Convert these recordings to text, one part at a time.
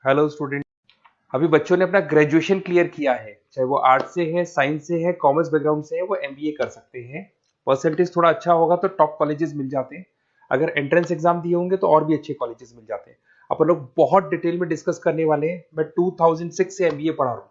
Hello student. अभी बच्चों ने अपना ग्रेजुएशन क्लियर किया है, चाहे वो आर्ट्स से है, साइंस से है, कॉमर्स बैकग्राउंड से है, वो एमबीए कर सकते हैं। परसेंटेज थोड़ा अच्छा होगा तो टॉप कॉलेजेस मिल जाते हैं। अगर एंट्रेंस एग्जाम दिए होंगे तो और भी अच्छे कॉलेजेस मिल जाते हैं। अपन लोग बहुत डिटेल में डिस्कस करने वाले हैं। मैं 2006 से एमबीए पढ़ा रहा हूँ।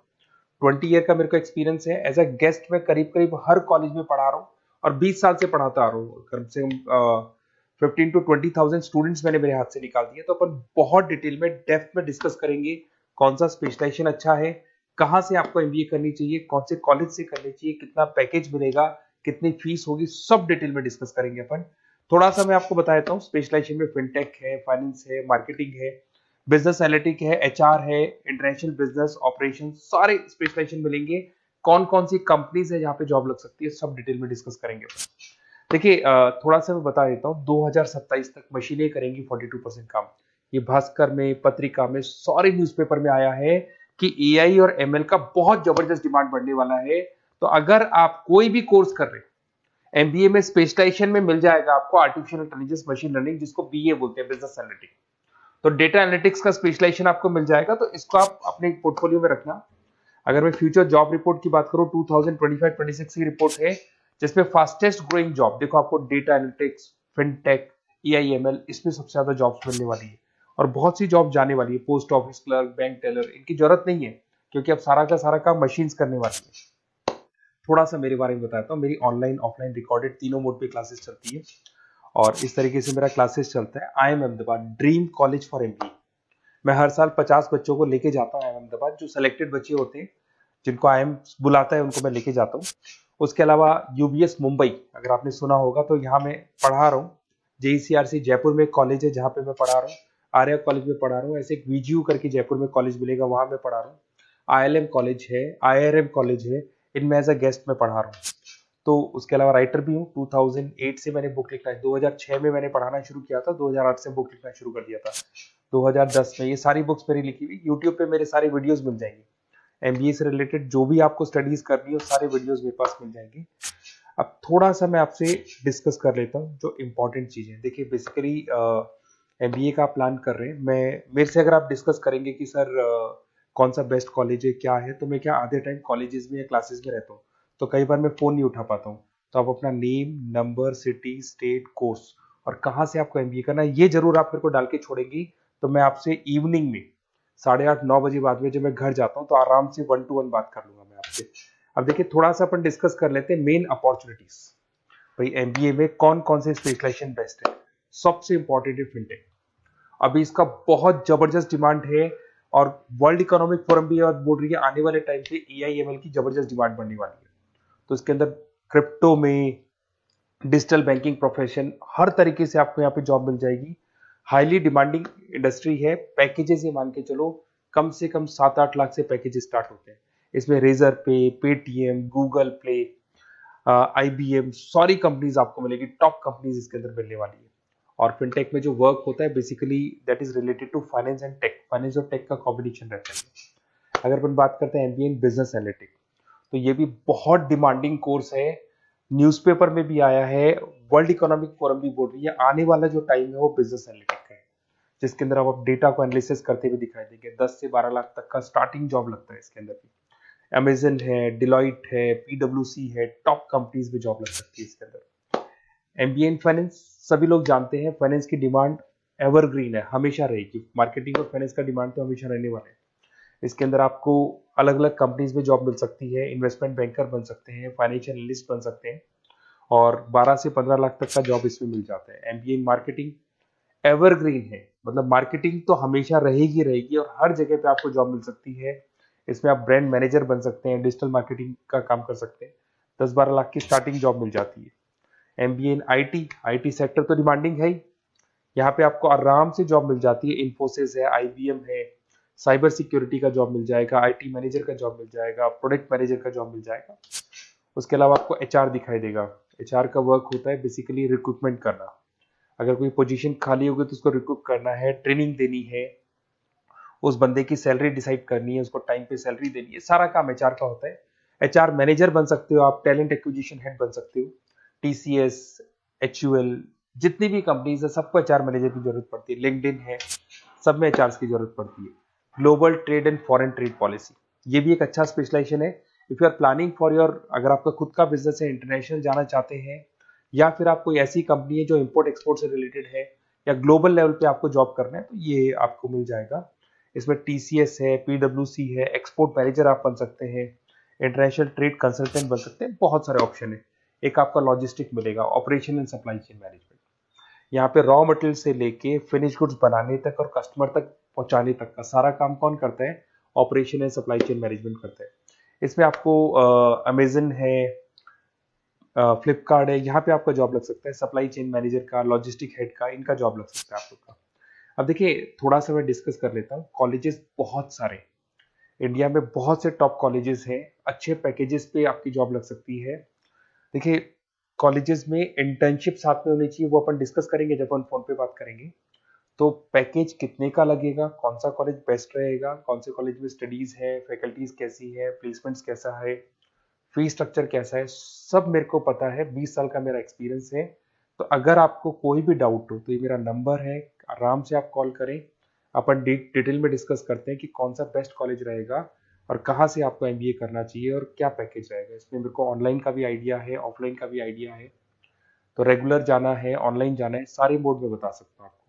20 ईयर का मेरे को एक्सपीरियंस है। एज अ गेस्ट मैं करीब करीब हर कॉलेज में पढ़ा रहा हूँ और 20 साल से पढ़ाता आ रहा हूँ। कम से कम 15 to 20 थाउजेंड स्टूडेंट्स मैंने मेरे हाथ से निकाल दिए। तो अपन बहुत डिटेल में डेप्थ में डिस्कस करेंगे कौन सा स्पेशलाइजेशन अच्छा है, कहाँ से आपको एमबीए करनी चाहिए, कौन से कॉलेज से करनी चाहिए, कितना पैकेज मिलेगा, कितनी फीस होगी, सब डिटेल में डिस्कस करेंगे अपन। थोड़ा सा मैं आपको बता देता हूँ। स्पेशलाइजेशन में फिनटेक है, फाइनेंस है, मार्केटिंग है, बिजनेस एनालिटिक है, एचआर है, इंटरनेशनल बिजनेस ऑपरेशन, सारे स्पेशलाइजेशन मिलेंगे। कौन कौन सी कंपनीज है जहाँ पे जॉब लग सकती है, सब डिटेल में डिस्कस करेंगे। देखिए, थोड़ा सा मैं बता देता हूँ। 2027 तक मशीनें करेंगी 42% काम। ये भास्कर में, पत्रिका में, सारे न्यूज़पेपर में आया है कि एआई और एमएल का बहुत जबरदस्त डिमांड बढ़ने वाला है। तो अगर आप कोई भी कोर्स कर रहे हैं, एमबीए में स्पेशलाइजेशन में मिल जाएगा आपको आर्टिफिशियल इंटेलिजेंस, मशीन लर्निंग, जिसको बीए बोलते हैं, बिजनेस एनालिटिक्स। तो डेटा एनालिटिक्स का स्पेशलाइजेशन आपको मिल जाएगा, तो इसको आप अपने पोर्टफोलियो में रखना। अगर मैं फ्यूचर जॉब रिपोर्ट की बात करूं, 2025-26 की रिपोर्ट है, जिसमें फास्टेस्ट ग्रोइंग जॉब देखो आपको डेटा एनालिटिक्स, फिनटेक, एआईएमएल, इसमें सबसे ज्यादा जॉब्स मिलने वाली है। और बहुत सी जॉब जाने वाली है। Post office clerk, bank teller, इनकी जरूरत नहीं है, क्योंकि अब सारा का सारा काम मशीन्स करने वाली है। थोड़ा सा मेरे बारे में बताता हूँ। मेरी ऑनलाइन ऑफलाइन रिकॉर्डेड तीनों मोड पे क्लासेस चलती है और इस तरीके से मेरा क्लासेस चलता है। I am Ahmedabad dream college for MBA. मैं हर साल 50 बच्चों को लेके जाता हूँ अहमदाबाद। जो सिलेक्टेड बच्चे होते हैं, जिनको आईएम बुलाता है, उनको मैं लेके जाता हूँ। उसके अलावा यूबीएस मुंबई, अगर आपने सुना होगा, तो यहाँ मैं पढ़ा रहा हूँ। जेईसीआरसी जयपुर में एक कॉलेज है जहाँ पे मैं पढ़ा रहा हूँ। आर्या कॉलेज में पढ़ा रहा हूँ। ऐसे एक वीजीयू करके जयपुर में कॉलेज मिलेगा, वहां मैं पढ़ा रहा हूँ। आईएलएम कॉलेज है, आईआरएम कॉलेज है, इनमें एज अ गेस्ट में पढ़ा रहा हूँ। तो उसके अलावा राइटर भी हूँ। 2008 से मैंने बुक लिखना है। 2006 में मैंने पढ़ाना शुरू किया था, 2008 से बुक लिखना शुरू कर दिया था। 2010 में ये सारी बुक्स मेरी लिखी हुई यूट्यूब पे मेरे सारे वीडियोस मिल जाएंगे। एमबीए से रिलेटेड जो भी आपको स्टडीज करनी हो, सारे वीडियोस मेरे पास मिल जाएंगे। अब थोड़ा सा मैं आपसे डिस्कस कर लेता हूँ जो इम्पोर्टेंट चीजें। देखिए, बेसिकली एमबीए का प्लान कर रहे हैं, मैं मेरे से अगर आप डिस्कस करेंगे कि सर कौन सा बेस्ट कॉलेज है, क्या है, तो मैं क्या आधे टाइम कॉलेजेस में या क्लासेस में रहता हूँ, तो कई बार मैं फोन नहीं उठा पाता हूँ। तो आप अपना name, number, city, state, course और कहाँ से आपको एमबीए करना है, ये जरूर आप मेरे को डाल के छोड़ेंगी। तो मैं आपसे इवनिंग में 8:30-9 बजे बाद में जब मैं घर जाता हूँ, तो आराम से 1 to 1 बात कर लूंगा मैं आपसे। अब देखिए, थोड़ा सा अपन डिस्कस कर लेते हैं मेन अपॉर्चुनिटीज। भाई, एमबीए में कौन कौन से स्पेशलाइजेशन बेस्ट है। सबसे इंपॉर्टेंट है फिनटेक। अभी इसका बहुत जबरदस्त डिमांड है और वर्ल्ड इकोनॉमिक फोरम भी बोल रही है आने वाले टाइम पे एआईएमएल की जबरदस्त डिमांड बढ़ने वाली है। तो इसके अंदर क्रिप्टो में, डिजिटल बैंकिंग प्रोफेशन, हर तरीके से आपको यहाँ पे जॉब मिल जाएगी। हाईली डिमांडिंग इंडस्ट्री है। पैकेजेस ये मान के चलो, कम से कम 7-8 लाख से पैकेजेस स्टार्ट होते हैं। इसमें रेजर पे, पेटीएम, गूगल प्ले, आईबीएम, सारी कंपनीज आपको मिलेगी। टॉप कंपनीज इसके अंदर मिलने वाली है। और फिनटेक में जो वर्क होता है, basically that is related to finance and tech. Finance और टेक का कॉम्बिनेशन रहता है। अगर अपन बात करते हैं एमबीए इन बिजनेस एनालिटिक्स, तो ये भी बहुत डिमांडिंग कोर्स है। न्यूज़पेपर में भी आया है, वर्ल्ड इकोनॉमिक फोरम भी बोल रही है आने वाला जो टाइम है वो बिजनेस एनालिटिक्स का है, जिसके अंदर आप डेटा को एनालिसिस करते हुए दिखाई देंगे। 10 से 12 लाख तक का स्टार्टिंग जॉब लगता है इसके अंदर भी। अमेजन है, डिलॉइट है, पीडब्ल्यूसी है, टॉप कंपनीज में जॉब लग सकती है इसके अंदर। एमबीए इन फाइनेंस, सभी लोग जानते हैं फाइनेंस की डिमांड एवरग्रीन है, हमेशा रहेगी। मार्केटिंग और फाइनेंस का डिमांड तो हमेशा रहने वाला है। इसके अंदर आपको अलग अलग कंपनीज में जॉब मिल सकती है। इन्वेस्टमेंट बैंकर बन सकते हैं, फाइनेंशियल एनालिस्ट बन सकते हैं और 12 से 15 लाख तक का जॉब इसमें मिल जाता है। एमबीए इन मार्केटिंग एवरग्रीन है, मतलब मार्केटिंग तो हमेशा रहेगी रहेगी और हर जगह पे आपको जॉब मिल सकती है। इसमें आप ब्रांड मैनेजर बन सकते हैं, डिजिटल मार्केटिंग का काम कर सकते हैं। 10-12 लाख की स्टार्टिंग जॉब मिल जाती है। MBA in IT, IT sector तो डिमांडिंग है ही। यहाँ पे आपको आराम से जॉब मिल जाती है। इन्फोसिस है, आईबीएम है, साइबर सिक्योरिटी का जॉब मिल जाएगा, आईटी मैनेजर का जॉब मिल जाएगा, प्रोडक्ट मैनेजर का जॉब मिल जाएगा। उसके अलावा आपको एचआर दिखाई देगा। एचआर का वर्क होता है बेसिकली रिक्रूटमेंट करना। अगर कोई पोजीशन खाली होगी तो उसको रिक्रूट करना है, ट्रेनिंग देनी है, उस बंदे की सैलरी डिसाइड करनी है, उसको टाइम पे सैलरी देनी है, सारा काम एचआर का होता है। एचआर मैनेजर बन सकते हो आप, टैलेंट एक्विजिशन हेड बन सकते हो। टीसीएस, एचयूएल, जितनी भी कंपनीज है सबको एचआर मैनेजर की जरूरत पड़ती है। लिंक्डइन है, सब में एचआर की जरूरत पड़ती है। Global trade and foreign trade policy, ये भी एक अच्छा स्पेशलाइजेशन है। If you are planning for your, अगर आपका खुद का बिजनेस है, इंटरनेशनल जाना चाहते हैं, या फिर आप कोई ऐसी कंपनी है जो इंपोर्ट एक्सपोर्ट से रिलेटेड है, या ग्लोबल लेवल पे आपको जॉब करना है, तो ये आपको मिल जाएगा। इसमें टीसीएस है, पीडब्ल्यूसी है, एक्सपोर्ट मैनेजर आप बन सकते हैं, इंटरनेशनल ट्रेड कंसल्टेंट बन सकते हैं, बहुत सारे ऑप्शन है। एक आपका लॉजिस्टिक मिलेगा, operation and supply chain management, यहाँ पे रॉ मटेरियल से लेके फिनिश गुड्स बनाने तक और कस्टमर तक पहुंचाने तक का सारा काम कौन करता है? Operation and supply chain management करता है। इसमें आपको अमेजन है, फ्लिपकार्ट है, यहाँ पे आपका जॉब लग सकता है, सप्लाई चेन मैनेजर का, लॉजिस्टिक हेड का, इनका जॉब लग सकता है आप लोग का। अब देखिए, थोड़ा सा मैं डिस्कस कर लेता हूँ। कॉलेजेस बहुत सारे इंडिया में, बहुत से टॉप कॉलेजेस हैं, अच्छे पैकेजेस पे आपकी जॉब लग सकती है। देखिए, कॉलेजेस में इंटर्नशिप साथ में होनी चाहिए, वो अपन डिस्कस करेंगे जब अपन फोन पे बात करेंगे। तो पैकेज कितने का लगेगा, कौन सा कॉलेज बेस्ट रहेगा, कौन से कॉलेज में स्टडीज है, फैकल्टीज कैसी है, प्लेसमेंट्स कैसा है, फी स्ट्रक्चर कैसा है, सब मेरे को पता है, 20 साल का मेरा एक्सपीरियंस है। तो अगर आपको कोई भी डाउट हो तो ये मेरा नंबर है, आराम से आप कॉल करें, अपन डिटेल में डिस्कस करते हैं कि कौन सा बेस्ट कॉलेज रहेगा और कहाँ से आपको एमबीए करना चाहिए और क्या पैकेज रहेगा। इसमें मेरे को ऑनलाइन का भी आइडिया है, ऑफलाइन का भी आइडिया है, तो रेगुलर जाना है, ऑनलाइन जाना है, सारे मोड में बता सकता हूँ आपको।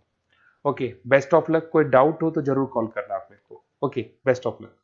Okay, best of luck. कोई डाउट हो तो जरूर कॉल करना आप मेरे को। Okay, best of luck.